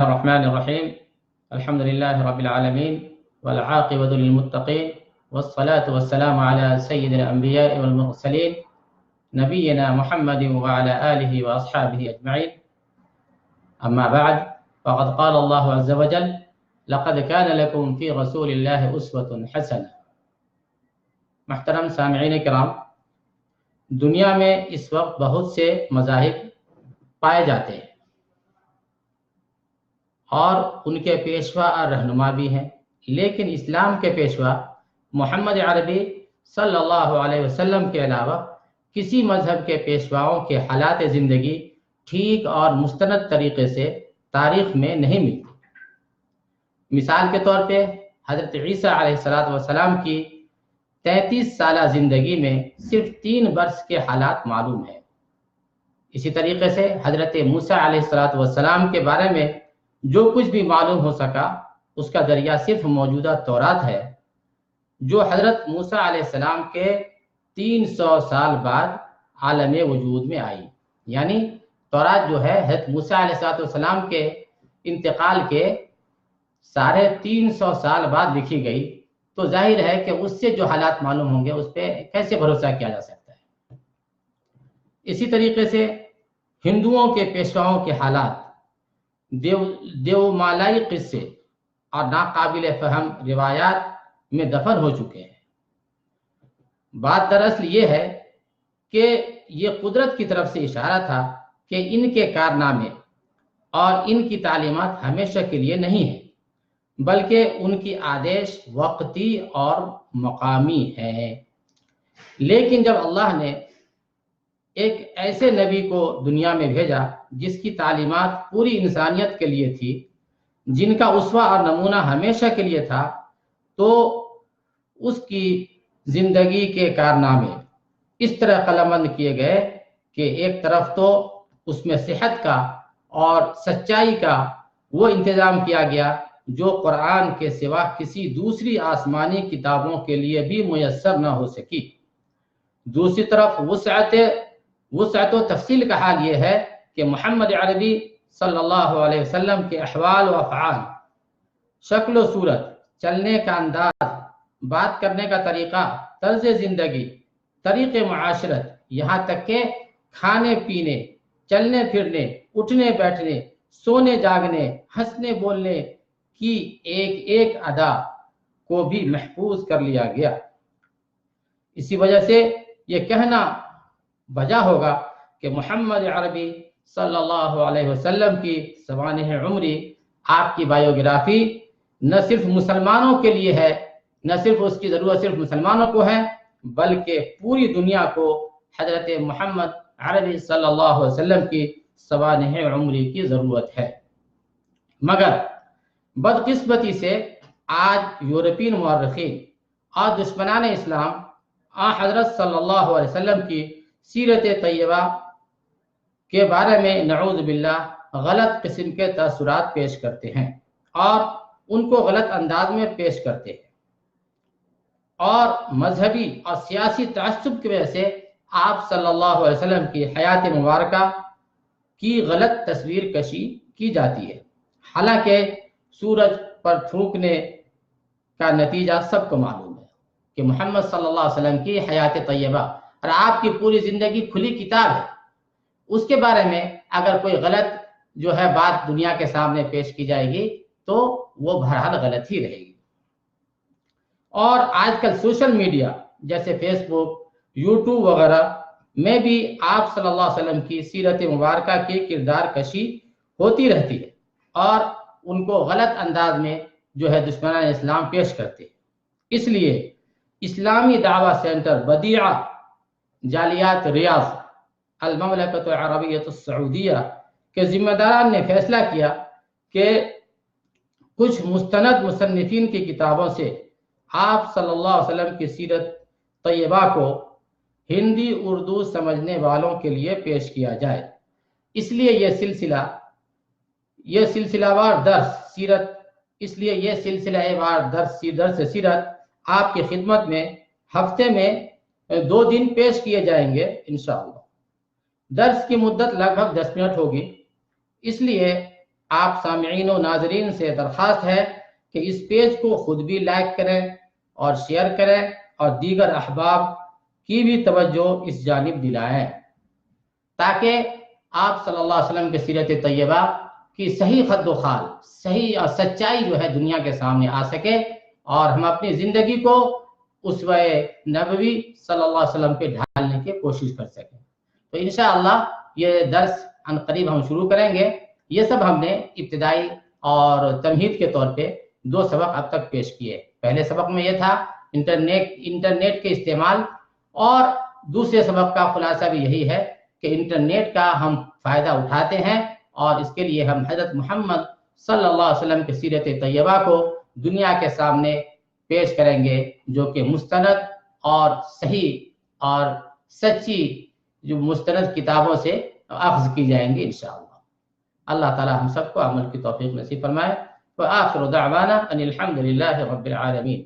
الرحمن الرحيم الحمد لله رب العالمين والعاقبة للمتقين والصلاة والسلام على سيد الأنبياء والمرسلين نبينا محمد وعلى آله وأصحابه أجمعين. أما بعد فقد قال الله عز وجل لقد كان لكم في رسول الله أسوة حسنة. محترم سامعین کرام، دنیا میں اس وقت بہت سے مذاہب پائے جاتے ہیں اور ان کے پیشوا اور رہنما بھی ہیں، لیکن اسلام کے پیشوا محمد عربی صلی اللہ علیہ وسلم کے علاوہ کسی مذہب کے پیشواؤں کے حالات زندگی ٹھیک اور مستند طریقے سے تاریخ میں نہیں ملتی۔ مثال کے طور پہ حضرت عیسیٰ علیہ السلام کی 33 سالہ زندگی میں صرف 3 برس کے حالات معلوم ہیں۔ اسی طریقے سے حضرت موسیٰ علیہ السلام کے بارے میں جو کچھ بھی معلوم ہو سکا اس کا ذریعہ صرف موجودہ تورات ہے، جو حضرت موسیٰ علیہ السلام کے 300 سال بعد عالم وجود میں آئی۔ یعنی تورات جو ہے حضرت موسیٰ علیہ السلام کے انتقال کے 350 سال بعد لکھی گئی، تو ظاہر ہے کہ اس سے جو حالات معلوم ہوں گے اس پہ کیسے بھروسہ کیا جا سکتا ہے۔ اسی طریقے سے ہندوؤں کے پیشواؤں کے حالات دیومالائی قصے اور ناقابل فہم روایات میں دفن ہو چکے ہیں۔ بات دراصل یہ ہے کہ یہ قدرت کی طرف سے اشارہ تھا کہ ان کے کارنامے اور ان کی تعلیمات ہمیشہ کے لیے نہیں ہیں، بلکہ ان کی آدیش وقتی اور مقامی ہے۔ لیکن جب اللہ نے ایک ایسے نبی کو دنیا میں بھیجا جس کی تعلیمات پوری انسانیت کے لیے تھی، جن کا اسوہ اور نمونہ ہمیشہ کے لیے تھا، تو اس کی زندگی کے کارنامے اس طرح قلمبند کیے گئے کہ ایک طرف تو اس میں صحت کا اور سچائی کا وہ انتظام کیا گیا جو قرآن کے سوا کسی دوسری آسمانی کتابوں کے لیے بھی میسر نہ ہو سکی۔ دوسری طرف وسعت و تفصیل کا حال یہ ہے کہ محمد عربی صلی اللہ علیہ وسلم کے احوال و افعال، شکل و صورت، چلنے کا انداز، بات کرنے کا طریقہ، طرز زندگی، طریق معاشرت، یہاں تک کہ کھانے پینے، چلنے پھرنے، اٹھنے بیٹھنے، سونے جاگنے، ہنسنے بولنے کی ایک ایک ادا کو بھی محفوظ کر لیا گیا۔ اسی وجہ سے یہ کہنا بجا ہوگا کہ محمد عربی صلی اللہ علیہ وسلم کی سوانح عمری، آپ کی بایوگرافی نہ صرف مسلمانوں کے لیے ہے، نہ صرف اس کی ضرورت صرف مسلمانوں کو ہے، بلکہ پوری دنیا کو حضرت محمد عربی صلی اللہ علیہ وسلم کی سوانح عمری کی ضرورت ہے۔ مگر بدقسمتی سے آج یورپین مورخین اور دشمنان اسلام حضرت صلی اللہ علیہ وسلم کی سیرت طیبہ کے بارے میں نعوذ باللہ غلط قسم کے تاثرات پیش کرتے ہیں اور ان کو غلط انداز میں پیش کرتے ہیں، اور مذہبی اور سیاسی تعصب کی وجہ سے آپ صلی اللہ علیہ وسلم کی حیات مبارکہ کی غلط تصویر کشی کی جاتی ہے۔ حالانکہ سورج پر تھوکنے کا نتیجہ سب کو معلوم ہے کہ محمد صلی اللہ علیہ وسلم کی حیات طیبہ اور آپ کی پوری زندگی کھلی کتاب ہے، اس کے بارے میں اگر کوئی غلط جو ہے بات دنیا کے سامنے پیش کی جائے گی تو وہ بہرحال غلط ہی رہے گی۔ اور آج کل سوشل میڈیا جیسے فیس بک، یوٹیوب وغیرہ میں بھی آپ صلی اللہ علیہ وسلم کی سیرت مبارکہ کی کردار کشی ہوتی رہتی ہے اور ان کو غلط انداز میں جو ہے دشمنان اسلام پیش کرتے ہیں۔ اس لیے اسلامی دعویٰ سینٹر بدیعہ جالیات ریاض المملکۃ العربیۃ السعودیہ کے ذمہ داران نے فیصلہ کیا کہ کچھ مستند مصنفین کی کتابوں سے آپ صلی اللہ علیہ وسلم کی سیرت طیبہ کو ہندی اردو سمجھنے والوں کے لیے پیش کیا جائے۔ اس لیے یہ سلسلہ وار درس سیرت آپ کی خدمت میں ہفتے میں 2 دن پیش کیے جائیں گے انشاءاللہ۔ درس کی مدت لگ بھگ 10 منٹ ہوگی، اس لیے آپ سامعین و ناظرین سے درخواست ہے کہ اس پیج کو خود بھی لائک کریں اور شیئر کریں اور دیگر احباب کی بھی توجہ اس جانب دلائیں، تاکہ آپ صلی اللہ علیہ وسلم کے سیرت طیبہ کی صحیح خد و خال، صحیح اور سچائی جو ہے دنیا کے سامنے آ سکے، اور ہم اپنی زندگی کو اسوہ نبوی صلی اللہ علیہ وسلم پہ ڈھالنے کی کوشش کر سکیں۔ تو انشاءاللہ یہ درس عن قریب ہم شروع کریں گے۔ یہ سب ہم نے ابتدائی اور تمہید کے طور پہ 2 سبق اب تک پیش کیے۔ پہلے سبق میں یہ تھا انٹرنیٹ کے استعمال، اور دوسرے سبق کا خلاصہ بھی یہی ہے کہ انٹرنیٹ کا ہم فائدہ اٹھاتے ہیں، اور اس کے لیے ہم حضرت محمد صلی اللہ علیہ وسلم کی سیرت طیبہ کو دنیا کے سامنے پیش کریں گے، جو کہ مستند اور صحیح اور سچی جو مستند کتابوں سے اخذ کی جائیں گے انشاءاللہ۔ اللہ تعالی ہم سب کو عمل کی توفیق نصیب فرمائے۔ وآخر دعوانا ان الحمد للہ رب العالمین۔